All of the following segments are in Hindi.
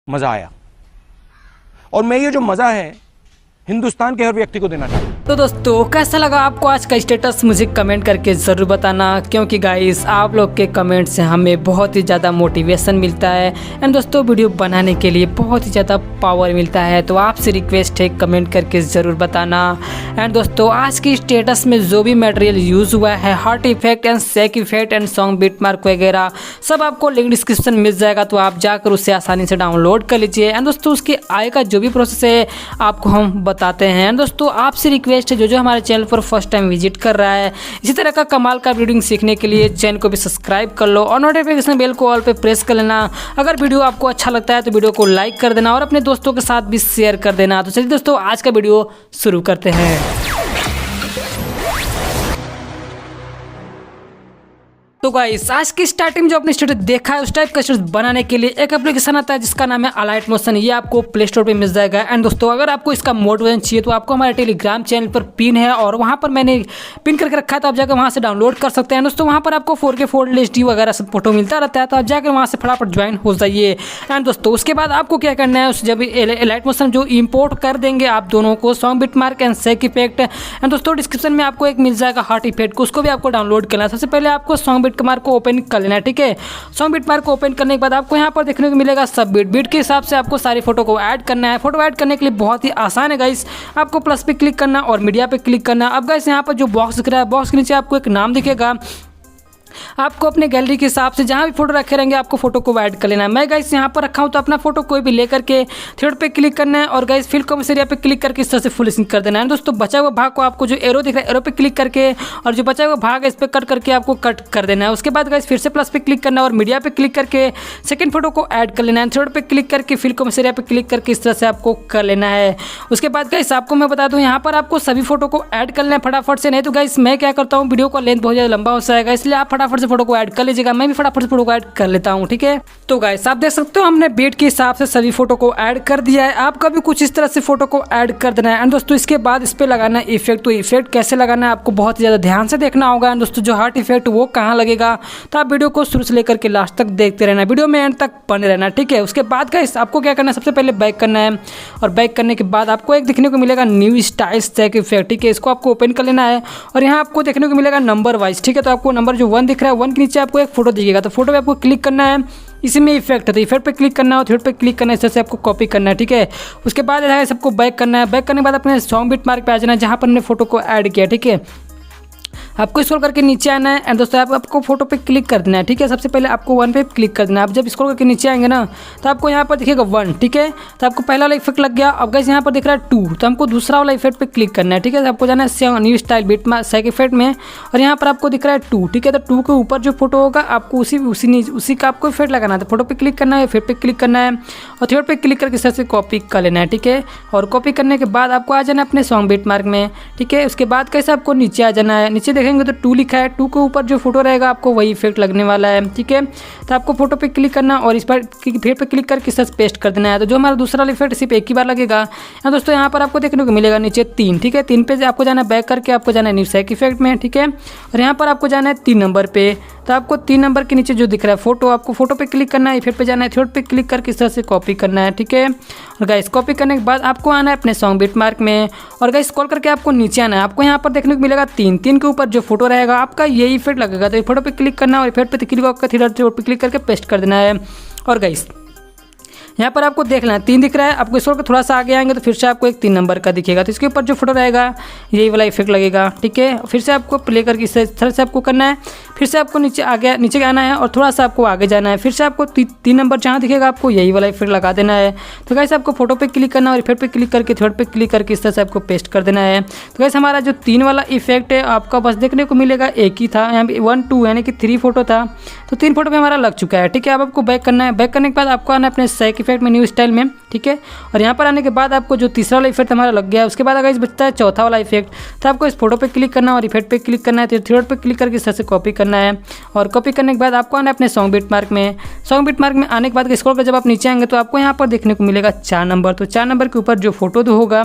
मज़ा आया, और मैं ये जो मज़ा है हिंदुस्तान के हर व्यक्ति को देना चाहता हूँ। तो दोस्तों कैसा लगा आपको आज का स्टेटस, मुझे कमेंट करके ज़रूर बताना, क्योंकि गाइस आप लोग के कमेंट से हमें बहुत ही ज़्यादा मोटिवेशन मिलता है एंड दोस्तों वीडियो बनाने के लिए बहुत ही ज़्यादा पावर मिलता है। तो आपसे रिक्वेस्ट है कमेंट करके ज़रूर बताना। एंड दोस्तों आज की स्टेटस में जो भी मटेरियल यूज़ हुआ है, हार्ट इफेक्ट एंड सेक effect and song beat mark वगैरह सब आपको लिंक डिस्क्रिप्शन मिल जाएगा, तो आप जाकर उससे आसानी से डाउनलोड कर लीजिए। एंड दोस्तों उसके आय का जो भी प्रोसेस है आपको हम बताते हैं। दोस्तों आपसे रिक्वेस्ट है जो हमारे चैनल पर फर्स्ट टाइम विजिट कर रहा है इसी तरह का कमाल का वीडियो सीखने के लिए चैनल को भी सब्सक्राइब कर लो और नोटिफिकेशन बेल को ऑल पे प्रेस कर लेना। अगर वीडियो आपको अच्छा लगता है तो वीडियो को लाइक कर देना और अपने दोस्तों के साथ भी शेयर कर देना। तो चलिए दोस्तों आज का वीडियो शुरू करते हैं। तो गाइस आज की स्टार्टिंग जो आपने स्टेटस देखा है उस टाइप का स्टेटस बनाने के लिए एक एप्लीकेशन आता है जिसका नाम है अलाइट मोशन। ये आपको प्ले स्टोर पे मिल जाएगा। एंड दोस्तों अगर आपको इसका मोड वर्जन चाहिए तो आपको हमारे टेलीग्राम चैनल पर पिन है और वहाँ पर मैंने पिन करके रखा है, तो आप जाकर वहाँ से डाउनलोड कर सकते हैं। दोस्तों वहाँ पर आपको 4K 4 HD वगैरह सब फोटो मिलता रहता है, तो आप जाकर वहाँ से फटाफट ज्वाइन हो जाइए। एंड दोस्तों उसके बाद आपको क्या करना है, उस जब अलाइट मोशन जो इम्पोर्ट कर देंगे आप दोनों को, सॉन्ग बीट मार्क एंड सेक इफेक्ट। एंड दोस्तों डिस्क्रिप्शन में आपको एक मिल जाएगा हार्ट इफेक्ट को, उसको भी आपको डाउनलोड करना है। सबसे पहले आपको सॉन्ग बीट मार्क को ओपन कर लेना है, ठीक है। सॉन्ग बीट मार्क को ओपन करने के बाद आपको यहाँ पर देखने को मिलेगा सब बीट के हिसाब से आपको सारी फोटो को ऐड करना है। फोटो ऐड करने के लिए बहुत ही आसान है गाइस, आपको प्लस पे क्लिक करना और मीडिया पे क्लिक करना। अब गाइस यहाँ पर जो बॉक्स दिख रहा है, बॉक्स के नीचे आपको एक नाम दिखेगा, आपको अपने गैलरी के हिसाब से जहाँ भी फोटो रखे रहेंगे आपको फोटो को ऐड कर लेना है। मैं गाइस यहाँ पर रखा हूँ तो अपना फोटो कोई भी लेकर के थ्रेड पे क्लिक करना है और गाइस फिल कॉमर्स एरिया पे क्लिक करके इस तरह से फुल स्क्रीन कर देना है। दोस्तों बचा हुआ भाग को आपको जो एरो दिख रहा है एरो पे क्लिक करके और जो बचा हुआ भाग है इस पर कट करके आपको कट कर देना है। उसके बाद गाइस फिर से प्लस पे क्लिक करना है और मीडिया पे क्लिक करके सेकंड फोटो को ऐड कर लेना है। थ्रेड पे क्लिक करके फिल कॉमर्स एरिया पे क्लिक करके इस तरह से आपको कर लेना है। उसके बाद गाइस आपको मैं बता दूँ यहाँ पर आपको सभी फोटो को ऐड कर लेना है फटाफट से, नहीं तो गाइस मैं क्या करता हूँ वीडियो का लेंथ बहुत ज़्यादा लंबा हो जाएगा, इसलिए आप फटाफट से फोटो को ऐड कर लीजिएगा। मैं भी फटाफट से फोटो को ऐड कर लेता हूं, ठीक है। तो गाइस आप देख सकते हो हमने बीट के हिसाब से सभी फोटो को ऐड कर दिया है। आपका भी कुछ इस तरह से फोटो को ऐड कर देना है। एंड दोस्तों इसके बाद इस पे लगाना है इफेक्ट। तो इफेक्ट कैसे लगाना है आपको बहुत ही ज्यादा ध्यान से देखना होगा। एंड दोस्तों जो हार्ट इफेक्ट वो कहाँ लगेगा, तो आप वीडियो को शुरू से लेकर के लास्ट तक देखते रहना, वीडियो में एंड तक बने रहना, ठीक है। उसके बाद गाइस आपको क्या करना है, सबसे पहले बैक करना है और बैक करने के बाद आपको एक देखने को मिलेगा न्यू स्टाइल सेक इफेक्ट, ठीक है। इसको आपको ओपन कर लेना है और यहाँ आपको देखने को मिलेगा नंबर वाइज, ठीक है। तो आपको नंबर जो 1 दिख रहा है 1 के नीचे आपको एक फोटो दिखेगा, तो फोटो पे आपको क्लिक करना है, इसी में इफेक्ट है तो इफेक्ट पे क्लिक करना है और थ्रेड पे क्लिक करना है, इस तरह से आपको कॉपी करना है, ठीक है। उसके बाद है सबको बैक करना है। बैक करने के बाद अपने सॉन्ग बीट मार्क पे आ जाना है जहाँ पर हमने फोटो को ऐड किया, ठीक है। आपको स्क्रॉल करके नीचे आना है एंड दोस्तों आपको फोटो पे क्लिक कर देना है, ठीक है। सबसे पहले आपको 1 पे क्लिक कर देना है। आप जब स्क्रॉल करके नीचे आएंगे ना तो आपको यहाँ पर दिखेगा 1, ठीक है। तो आपको पहला वाला इफेक्ट लग गया। अब गाइस यहाँ पर दिख रहा है 2, तो हमको दूसरा वाला इफेक्ट पे क्लिक करना है, ठीक है। आपको जाना है न्यू स्टाइल बीट सेक इफेक्ट में और यहाँ पर आपको दिख रहा है 2, ठीक है। तो 2 के ऊपर जो फोटो होगा आपको उसी का आपको इफेक्ट लगाना है। तो फोटो पे क्लिक करना है, इफेक्ट पे क्लिक करना है और थ्रेड पे क्लिक करके इस तरह से कॉपी कर लेना है, ठीक है। और कॉपी करने के बाद आपको आ जाना है अपने सॉन्ग बीट मार्क में, ठीक है। उसके बाद कैसे आपको नीचे आ जाना है, नीचे देखेंगे तो 2 लिखा है, 2 के ऊपर जो फोटो रहेगा आपको वही इफेक्ट लगने वाला है, ठीक है। तो आपको फोटो पे क्लिक करना और इस पर फिर पे क्लिक करके इस पेस्ट कर देना है। तो जो हमारा दूसरा इफेक्ट सिर्फ एक ही बार लगेगा। दोस्तों यहाँ पर आपको देखने को मिलेगा नीचे 3, ठीक है। 3 पे आपको जाना है बैक करके आपको जाना है न्यू सेक इफेक्ट में, ठीक है। और यहाँ पर आपको जाना है 3 नंबर पे। तो आपको 3 नंबर के नीचे जो दिख रहा है फोटो, आपको फोटो पे क्लिक करना है, इफेक्ट पे जाना है, थ्रेड पे क्लिक करके इस तरह से कॉपी करना है, ठीक है। और गाइस कॉपी करने के बाद आपको आना है अपने सॉन्ग बीट मार्क में और गाइस स्क्रॉल करके आपको नीचे आना है। आपको यहाँ पर देखने को मिलेगा 3 के ऊपर जो फोटो रहेगा आपका यही इफेक्ट लगेगा। तो फोटो पे क्लिक करना और इफेक्ट पे क्लिक करके थ्रेड पे क्लिक करके पेस्ट कर देना है। और गाइस यहाँ पर आपको देखना है 3 दिख रहा है, आपको स्क्रॉल थोड़ा सा आगे आएंगे तो फिर से आपको एक 3 नंबर का दिखेगा। तो इसके ऊपर जो फोटो रहेगा यही वाला इफेक्ट लगेगा, ठीक है। फिर से आपको प्ले करके इस तरह से आपको करना है। फिर से आपको नीचे आना है और थोड़ा सा आपको आगे जाना है। फिर से आपको 3 नंबर जहाँ दिखेगा आपको यही वाला इफेक्ट लगा देना है। तो गाइस आपको फोटो पे क्लिक करना और इफेक्ट पे क्लिक करके थ्रेड पे क्लिक करके इस तरह से आपको पेस्ट कर देना है। तो गाइस हमारा जो 3 वाला इफेक्ट है आपका बस देखने को मिलेगा एक ही था, यहाँ पे 1 2 यानी कि 3 फोटो था, तो 3 फोटो पे हमारा लग चुका है, ठीक है। अब आपको बैक करना है। बैक करने के बाद आपको आना है अपने सेक इफेक्ट में न्यू स्टाइल में ठीक है। और यहाँ पर आने के बाद आपको जो तीसरा वाला इफेक्ट हमारा लग गया है, उसके बाद अगर इस बचता है चौथा वाला इफेक्ट, तो आपको इस फोटो पे क्लिक करना और इफेक्ट पे क्लिक करना है, तो थर्ड पे क्लिक करके इस तरह से कॉपी करना है। और कॉपी करने के बाद आपको आना है अपने सॉन्ग बीट मार्क में। सॉन्ग बीट मार्क में आने के बाद स्क्रॉल कर जब आप नीचे आएंगे तो आपको यहाँ पर देखने को मिलेगा 4 नंबर। तो 4 नंबर के ऊपर जो फोटो तो होगा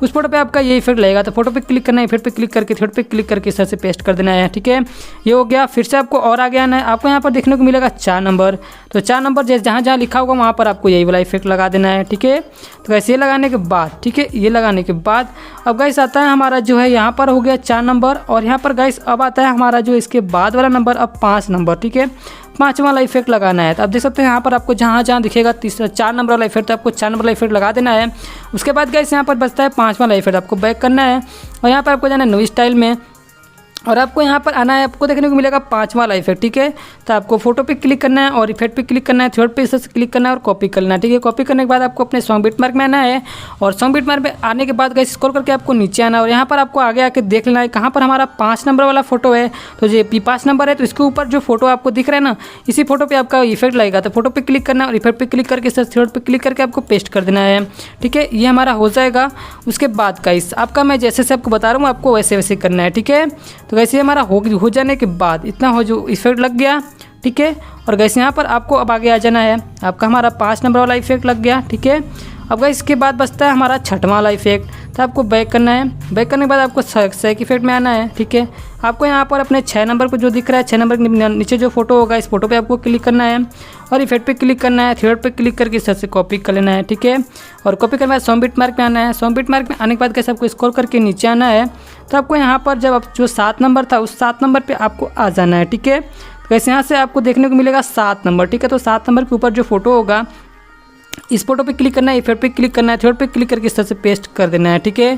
उस फोटो पे आपका ये इफेक्ट लगेगा। तो फोटो पे क्लिक करना है, इफेक्ट पे क्लिक करके थर्ड पे क्लिक करके इस तरह से पेस्ट कर देना है, ठीक है। ये हो गया। फिर से आपको और आगे आना है, आपको यहाँ पर देखने को मिलेगा 4 नंबर। तो 4 नंबर जहाँ जहाँ लिखा होगा वहाँ पर आपको यही वाला इफेक्ट लगा देना है, ठीक है। तो वैसे ये लगाने के बाद, ठीक है, ये लगाने के बाद अब गाइस आता है हमारा जो है यहाँ पर हो गया 4 नंबर। और यहाँ पर गाइस अब आता है हमारा जो इसके बाद वाला नंबर, अब 5 नंबर, ठीक है। 5 वाला इफेक्ट लगाना है। तो आप देख सकते हैं यहाँ पर आपको जहाँ जहाँ दिखेगा 4 नंबर वाला इफेक्ट, तो आपको 4 नंबर वाला इफेक्ट लगा देना है। उसके बाद गाइस यहाँ पर बचता है 5 वाला इफेक्ट, आपको बैक करना है और यहाँ पर आपको जाना है न्यू स्टाइल में और आपको यहाँ पर आना है, आपको देखने को मिलेगा 5 वाला इफेक्ट, ठीक है। तो आपको फोटो पे क्लिक करना है और इफेक्ट पे क्लिक करना है, थर्ड पे इस क्लिक करना है और कॉपी करना है, ठीक है। कॉपी करने के बाद आपको अपने सॉन्ग बीट मार्क में आना है और सॉन्ग बीट मार्क में आने के बाद गाइस स्क्रॉल करके आपको नीचे आना है और यहाँ पर आपको आगे आके देख लेना है कहाँ पर हमारा 5 नंबर वाला फोटो है। तो ये 5 नंबर है, तो इसके ऊपर जो फोटो आपको दिख रहा है ना, इसी फोटो पर आपका इफेक्ट लगेगा। तो फोटो पर क्लिक करना है और इफेक्ट पे क्लिक करके थर्ड पे क्लिक करके आपको पेस्ट कर देना है, ठीक है। ये हमारा हो जाएगा। उसके बाद गाइस आपका मैं जैसे से आपको बता रहा हूँ आपको वैसे वैसे करना है, ठीक है। तो गाइस ये हमारा हो जाने के बाद इतना हो जो इफेक्ट लग गया, ठीक है। और गाइस यहाँ पर आपको अब आगे आ जाना है, आपका हमारा 5 नंबर वाला इफेक्ट लग गया, ठीक है। अब गाइस इसके बाद बचता है हमारा 6वां वाला इफेक्ट। तो आपको बैक करना है, बैक करने के बाद आपको सेक इफेक्ट में आना है, ठीक है। आपको यहाँ पर अपने 6 नंबर को जो दिख रहा है, 6 नंबर के नीचे जो फोटो होगा इस फोटो पे आपको क्लिक करना है और इफेक्ट पे क्लिक करना है, थर्ड पे क्लिक करके इस तरह से कॉपी कर लेना है, ठीक है। और कॉपी करने के बाद सॉन्ग बीट मार्क में आना है। सॉन्ग बीट मार्क में आने के बाद कैसे आपको स्क्रॉल करके नीचे आना है। तो आपको यहाँ पर जब आप जो 7 नंबर था उस 7 नंबर पर आपको आ जाना है, ठीक है। तो कैसे यहाँ से आपको देखने को मिलेगा 7 नंबर, ठीक है। तो 7 नंबर के ऊपर जो फोटो होगा इस फोटो पे क्लिक करना है, इफेक्ट पे क्लिक करना है, थर्ड पे क्लिक करके इस तरह से पेस्ट कर देना है, ठीक है।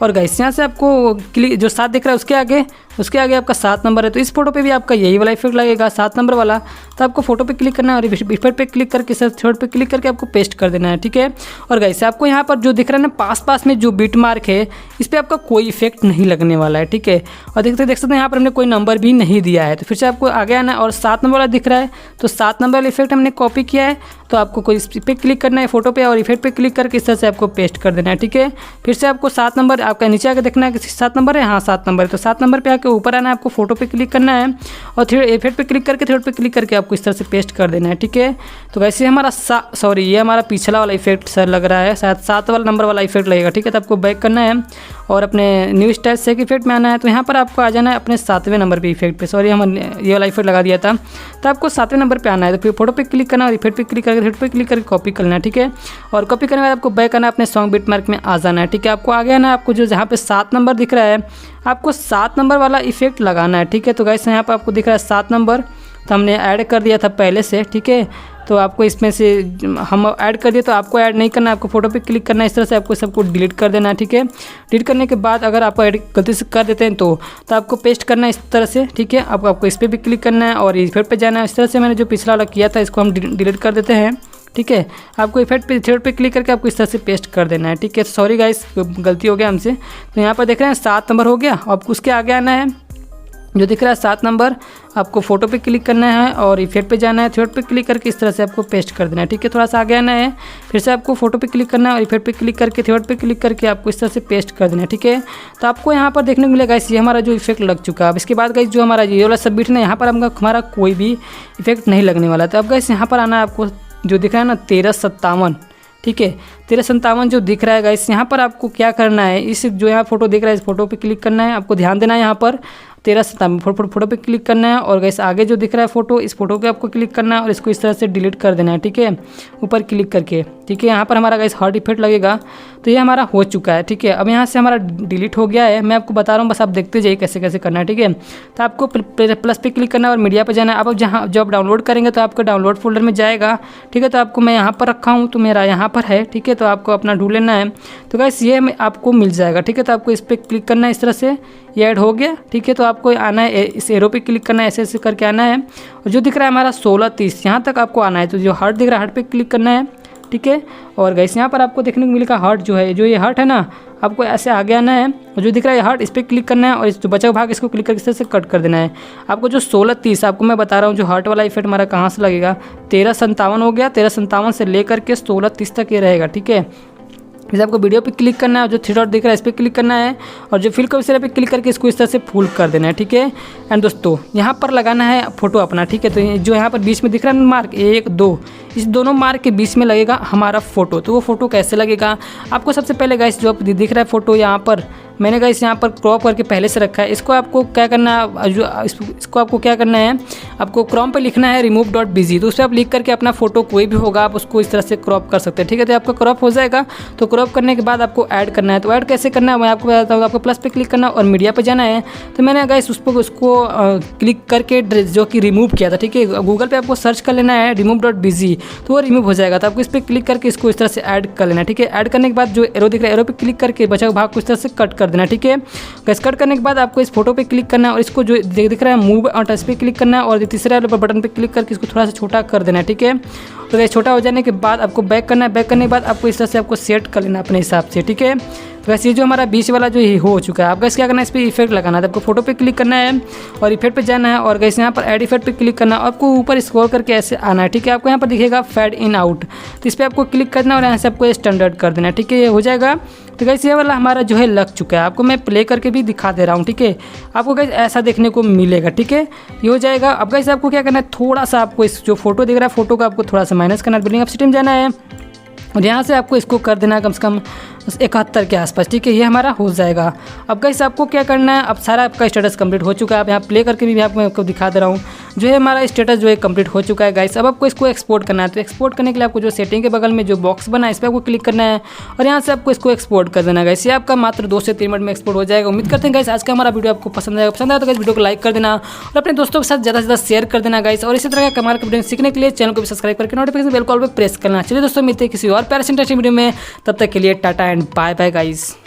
और गाइस यहाँ से आपको जो 7 दिख रहा है उसके आगे आपका 7 नंबर है, तो इस फोटो पे भी आपका यही वाला इफेक्ट लगेगा 7 नंबर वाला। तो आपको फोटो पे क्लिक करना है और इफेक्ट पे क्लिक करके सर थर्ड पे क्लिक करके आपको पेस्ट कर देना है, ठीक है। और गाइस आपको यहाँ पर जो दिख रहा है ना पास में जो बीट मार्क है इस पर आपका कोई इफेक्ट नहीं लगने वाला है, ठीक है। और देख सकते हैं यहाँ पर हमने कोई नंबर भी नहीं दिया है। तो फिर से आपको आगे आना है और 7 नंबर वाला दिख रहा है, तो 7 नंबर वाला इफेक्ट हमने कॉपी किया है। तो आपको कोई इस पे क्लिक करना है फोटो पे और इफेक्ट पे क्लिक करके इस तरह से आपको पेस्ट कर देना है, ठीक है। फिर से आपको 7 नंबर आपका नीचे आके देखना है कि 7 नंबर है, हाँ 7 नंबर है। तो 7 नंबर पे आके ऊपर आना है, आपको फोटो पे क्लिक करना है और फिर इफेक्ट पे क्लिक करके थर्ड पे क्लिक करके आपको इस तरह से पेस्ट कर देना है, ठीक है। तो वैसे हमारा ये हमारा पिछला वाला इफेक्ट सर लग रहा है, शायद 7 वाला नंबर वाला इफेक्ट लगेगा, ठीक है। तो आपको बैक करना है और अपने न्यू स्टाइल सेक इफेक्ट में आना है। तो यहाँ पर आपको आ जाना है अपने 7वें नंबर पे इफेक्ट पे, सॉरी हम ये वाला इफेक्ट लगा दिया था। तो आपको 7वें नंबर पे आना है, तो फिर फोटो पे क्लिक करना और इफेक्ट पे क्लिक करके थर्ड पे क्लिक करके कॉपी करना है, ठीक है। और कॉपी करने के बाद आपको बैक करना है, अपने सॉन्ग बीट मार्क में आ जाना है, ठीक है। आपको आगे आना है, आपको जो जहाँ पे 7 नंबर दिख रहा है आपको 7 नंबर वाला इफेक्ट लगाना है, ठीक है। तो गाइस यहाँ पर आपको दिख रहा है 7 नंबर, तो हमने ऐड कर दिया था पहले से, ठीक है। तो आपको इसमें से हम ऐड कर दिए, तो आपको ऐड नहीं करना है, आपको फोटो पे क्लिक करना है, इस तरह से आपको सबको डिलीट कर देना है, ठीक है। डिलीट करने के बाद अगर आप ऐड गलती से कर देते हैं तो आपको पेस्ट करना है इस तरह से, ठीक है। अब आपको इस पर भी क्लिक करना है और इफेक्ट पे जाना है। इस तरह से मैंने जो पिछला वाला किया था इसको हम डिलीट कर देते हैं, ठीक है। आपको इफेक्ट पे थर्ड पे क्लिक करके आपको इस तरह से पेस्ट कर देना है, ठीक है। सॉरी गाइस गलती हो गया हमसे। तो यहाँ पर देख रहे हैं 7 नंबर हो गया। अब उसके आगे आना है, जो दिख रहा है 7 नंबर, आपको फोटो पे क्लिक करना है और इफेक्ट पे जाना है, थर्ड पे क्लिक करके इस तरह से आपको पेस्ट कर देना है, ठीक है। थोड़ा सा आगे आना है, फिर से आपको फोटो पे क्लिक करना है और इफेक्ट पे क्लिक करके थर्ड पे क्लिक करके आपको इस तरह से पेस्ट कर देना है, ठीक है। तो आपको यहाँ पर देखने को मिलेगा ये हमारा जो इफेक्ट लग चुका है। अब इसके बाद गाइस जो हमारा ये वाला सबमिट है यहाँ पर हमारा कोई भी इफेक्ट नहीं लगने वाला। तो अब गाइस यहाँ पर आना है, आपको जो दिख रहा है ना 1357, ठीक है, 1357 जो दिख रहा है गाइस, यहाँ पर आपको क्या करना है, इस जो यहाँ फोटो दिख रहा है इस फोटो पे क्लिक करना है। आपको ध्यान देना है यहाँ पर 1357 फोटो पे क्लिक करना है और गाइस आगे जो दिख रहा है फोटो इस फोटो पे आपको क्लिक करना है और इसको इस तरह से डिलीट कर देना है, ठीक है, ऊपर क्लिक करके, ठीक है। यहाँ पर हमारा गाइस हार्ड इफेक्ट लगेगा। तो ये हमारा हो चुका है, ठीक है। अब यहाँ से हमारा डिलीट हो गया है, मैं आपको बता रहा हूँ, बस आप देखते जाइए कैसे कैसे करना है, ठीक है। तो आपको प्लस पे क्लिक करना है और मीडिया पे जाना है। अब जब आप डाउनलोड करेंगे तो आपको डाउनलोड फोल्डर में जाएगा, ठीक है। तो आपको मैं यहाँ पर रखा हूँ, तो मेरा यहाँ पर है, ठीक है। तो आपको अपना ढूंढ लेना है। तो गाइस ये आपको मिल जाएगा, ठीक है। तो आपको इस पर क्लिक करना है, इस तरह से ये ऐड हो गया, ठीक है। तो आपको आना है, इस एरो पे क्लिक करना है, ऐसे ऐसे करके आना है और जो दिख रहा है हमारा 1630 यहाँ तक आपको आना है। तो जो हार्ट दिख रहा है हार्ट पे क्लिक करना है ठीक है। और गाइस यहाँ पर आपको देखने को मिलेगा हार्ट जो है, जो ये हार्ट है ना, आपको ऐसे आगे आना है और जो दिख रहा है हार्ट इस पर क्लिक करना है और इस जो बचा हुआ भाग इसको क्लिक करके इस तरह से कट कर देना है। आपको जो 16:30 आपको मैं बता रहा हूँ जो हार्ट वाला इफेक्ट हमारा कहाँ से लगेगा, 13:57 हो गया, 13:57 से लेकर के 16:30 तक ये रहेगा, ठीक है। जैसे आपको वीडियो पे क्लिक करना है और जो थ्री डॉट दिख रहा है इस पर क्लिक करना है और जो फिल कविशरा पे क्लिक करके इसको इस तरह से फुल कर देना है, ठीक है। एंड दोस्तों यहाँ पर लगाना है फोटो अपना, ठीक है। तो जो यहाँ पर बीच में दिख रहा है मार्क 1 2, इस दोनों मार्क के बीच में लगेगा हमारा फोटो। तो वो फोटो कैसे लगेगा, आपको सबसे पहले गाइस जो दिख रहा है फोटो यहाँ पर मैंने गाइस यहाँ पर क्रॉप करके पहले से रखा है, इसको आपको क्या करना है, जो इसको आपको क्या करना है, आपको क्रोम पे लिखना है remove.bg। तो उस पर आप लिख करके अपना फोटो कोई भी होगा आप उसको इस तरह से क्रॉप कर सकते हैं, ठीक है। तो आपका क्रॉप हो जाएगा। तो क्रॉप करने के बाद आपको ऐड करना है। तो ऐड कैसे करना है मैं आपको बताता हूँ। आपको प्लस पे क्लिक करना और मीडिया पे जाना है। तो मैंने गाइस उसको क्लिक करके जो कि रिमूव किया था, ठीक है। गूगल पे आपको सर्च कर लेना है remove.bg, तो वो रिमूव हो जाएगा। तो आपको इस पर क्लिक करके इसको इस तरह से ऐड कर लेना है, ठीक है। ऐड करने के बाद जो एरो दिख रहा है एरो पे क्लिक करके बचा हुआ भाग को इस तरह से कट कर देना, ठीक है। गाइस कट करने के बाद आपको इस फोटो पे क्लिक करना है और इसको जो दिख रहा है मूव और टच पे क्लिक करना है और तीसरे वाले बटन पे क्लिक करके इसको थोड़ा सा छोटा कर देना है, ठीक है। तो गाइस छोटा हो जाने के बाद आपको बैक करना है। बैक करने के बाद आपको इस तरह से आपको सेट कर लेना अपने हिसाब से, ठीक है। तो वैसे ये जो हमारा बीच वाला जो हो चुका है, आपका क्या करना है, इस पर इफेक्ट लगाना है। तो आपको फोटो पे क्लिक करना है और इफेक्ट पे जाना है और गाइस यहाँ पर ऐड इफेक्ट पे क्लिक करना है। आपको ऊपर स्क्रॉल करके ऐसे आना है, ठीक है। आपको यहाँ पर दिखेगा फेड इन आउट, तो इस पर आपको क्लिक करना है और यहाँ से आपको स्टैंडर्ड कर देना है, ठीक है। ये हो जाएगा। तो गाइस ये वाला हमारा जो है लग चुका है, आपको मैं प्ले करके भी दिखा दे रहा हूँ, ठीक है। आपको गाइस ऐसा देखने को मिलेगा, ठीक है। ये हो जाएगा। अब गाइस आपको क्या करना है, थोड़ा सा आपको इस जो फोटो दिख रहा है फोटो का आपको थोड़ा सा माइनस करना है, बिल्डिंग अप सिस्टम जाना है और यहाँ से आपको इसको कर देना है कम से कम 71 के आसपास, ठीक है। ये हमारा हो जाएगा। अब गाइस आपको क्या करना है, अब सारा आपका स्टेटस कंप्लीट हो चुका है। आप यहाँ प्ले करके भी आपको दिखा दे रहा हूँ, जो है हमारा स्टेटस जो है कंप्लीट हो चुका है गाइस। अब आपको इसको एक्सपोर्ट करना है। तो एक्सपोर्ट करने के लिए आपको जो सेटिंग के बगल में जो बॉक्स बना है इस पर आपको क्लिक करना है और यहाँ से आपको इसको एक्सपोर्ट कर देना गाइस। ये आपका मात्र 2 से 3 मिनट में एक्सपोर्ट हो जाएगा। उम्मीद करते हैं गाइस आज का हमारा वीडियो आपको पसंद आएगा। पसंद आया तो गाइस वीडियो को लाइक कर देना और अपने दोस्तों के साथ ज़्यादा से ज़्यादा शेयर कर देना गाइस। और इसी तरह का कमाल का वीडियो सीखने के लिए चैनल को भी सब्सक्राइब करके नोटिफिकेशन बेल कॉल पर प्रेस करना। चलिए दोस्तों मिलते हैं किसी और प्यारे से इंटरेस्टिंग वीडियो में, तब तक के लिए tata and bye bye guys.